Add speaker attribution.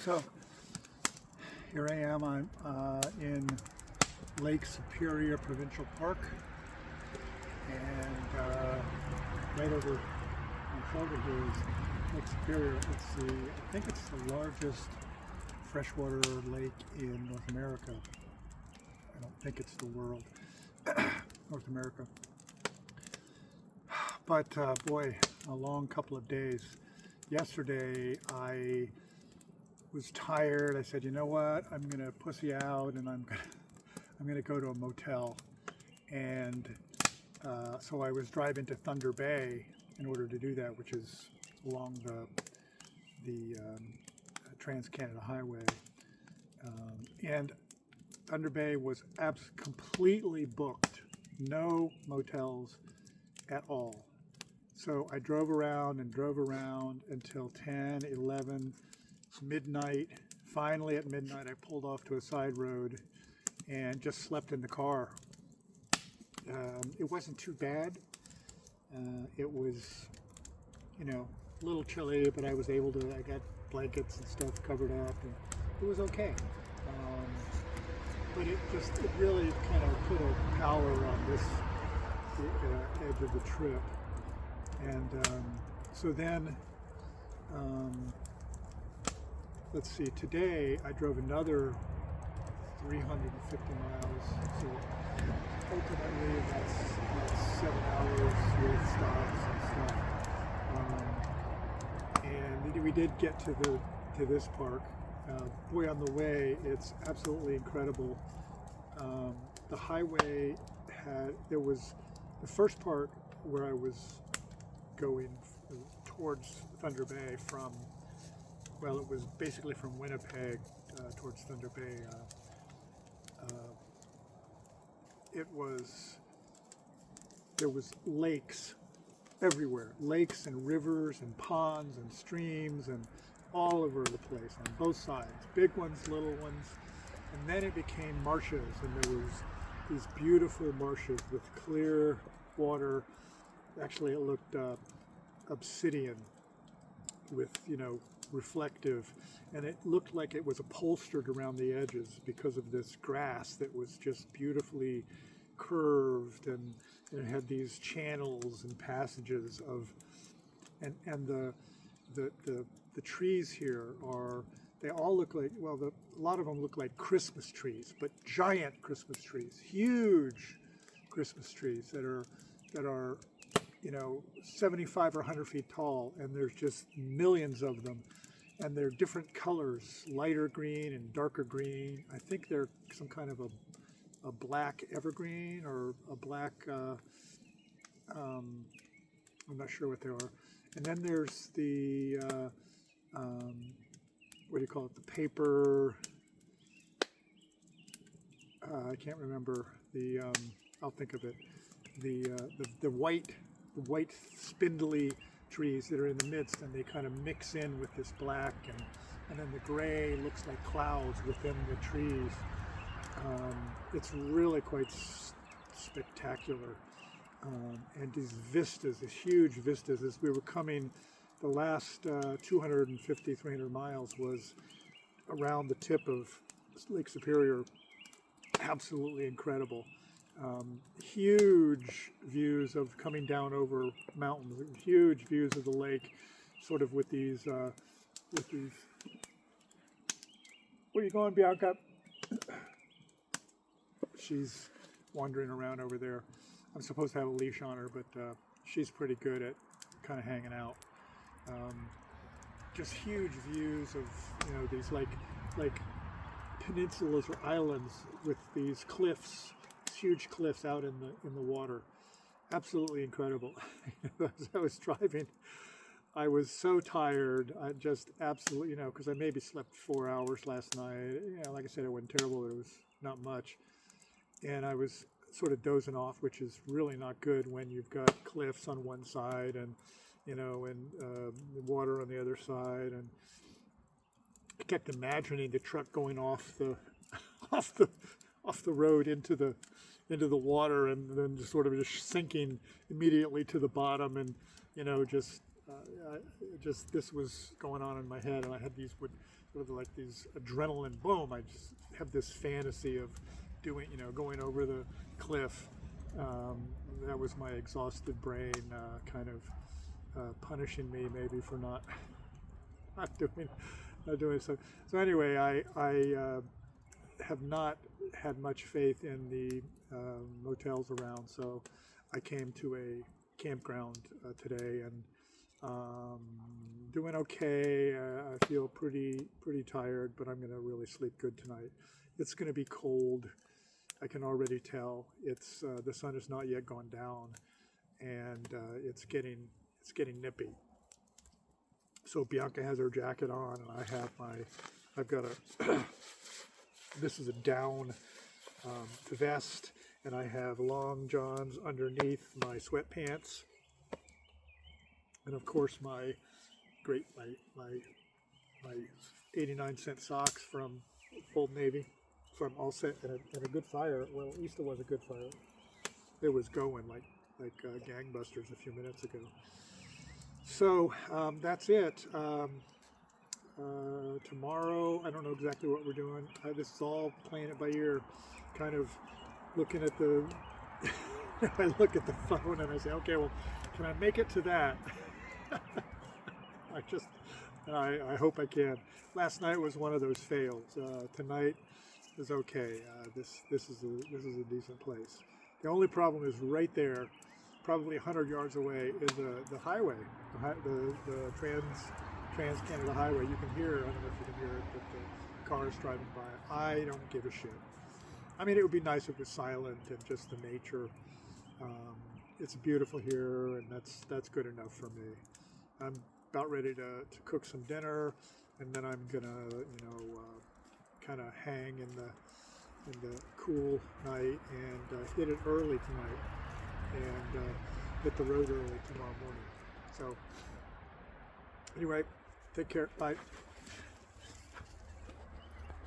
Speaker 1: So here I am. I'm in Lake Superior Provincial Park, and right over my shoulder here is Lake Superior. I think it's the largest freshwater lake in North America. I don't think it's the world, North America. But boy, a long couple of days. Yesterday I was tired. I said, you know what? I'm gonna pussy out and I'm gonna go to a motel. And so I was driving to Thunder Bay in order to do that, which is along the Trans-Canada Highway. And Thunder Bay was completely booked, no motels at all. So I drove around until 10, 11, midnight. Finally at midnight I pulled off to a side road and just slept in the car. It wasn't too bad. It was, a little chilly, but I got blankets and stuff covered up, and it was okay. But it really kind of put a power on the edge of the trip. And so then, let's see, today I drove another 350 miles, so ultimately that's 7 hours with stops and stuff. And we did get to this park. Boy, on the way, it's absolutely incredible. The highway there was the first part where I was going towards Thunder Bay it was basically from Winnipeg towards Thunder Bay. There was lakes everywhere, lakes and rivers and ponds and streams and all over the place on both sides, big ones, little ones. And then it became marshes, and there was these beautiful marshes with clear water. Actually, it looked obsidian with, reflective, and it looked like it was upholstered around the edges because of this grass that was just beautifully curved, and it had these channels and passages and the trees here they all look like, a lot of them look like Christmas trees, but giant Christmas trees, huge Christmas trees that are 75 or 100 feet tall, and there's just millions of them, and they're different colors, lighter green and darker green. I think they're some kind of a black evergreen or a black, I'm not sure what they are. And then there's the, what do you call it, the paper, I can't remember, I'll think of it, the white spindly trees that are in the midst, and they kind of mix in with this black, and then the gray looks like clouds within the trees. It's really quite spectacular. And these vistas, these huge vistas, as we were coming, the last 250, 300 miles was around the tip of Lake Superior. Absolutely incredible. Huge views of coming down over mountains, huge views of the lake, sort of with these, where are you going, Bianca? She's wandering around over there. I'm supposed to have a leash on her, but she's pretty good at kind of hanging out. Just huge views of, these like peninsulas or islands with these cliffs, huge cliffs out in the water. Absolutely incredible. As I was driving, I was so tired. I just absolutely, because I maybe slept 4 hours last night. Like I said, it wasn't terrible, but it was not much. And I was sort of dozing off, which is really not good when you've got cliffs on one side and, water on the other side. And I kept imagining the truck going off the road into the water, and then just sort of just sinking immediately to the bottom, and just this was going on in my head, and I had these sort of like these adrenaline boom. I just have this fantasy of doing, going over the cliff. That was my exhausted brain kind of punishing me maybe for not doing so. So anyway, I have not had much faith in the motels around, so I came to a campground today, and doing okay. I feel pretty tired, but I'm going to really sleep good tonight. It's going to be cold. I can already tell. It's the sun has not yet gone down, and it's getting nippy. So Bianca has her jacket on, and I've got a this is a down vest, and I have long johns underneath my sweatpants, and of course my 89-cent socks from Old Navy. So I'm all set, and a good fire. Well, at least it was a good fire. It was going like gangbusters a few minutes ago. So that's it. Tomorrow, I don't know exactly what we're doing. This is all playing it by ear, kind of looking at the. I look at the phone and I say, okay, well, can I make it to that? I hope I can. Last night was one of those fails. Tonight is okay. This is a decent place. The only problem is right there, probably 100 yards away, is the highway, the Trans Canada Highway. You can hear it. I don't know if you can hear it, but the cars driving by. I don't give a shit. I mean, it would be nice if it was silent and just the nature. It's beautiful here, and that's good enough for me. I'm about ready to cook some dinner, and then I'm gonna kind of hang in the cool night and hit it early tonight, and hit the road early tomorrow morning. So anyway, take care. Bye.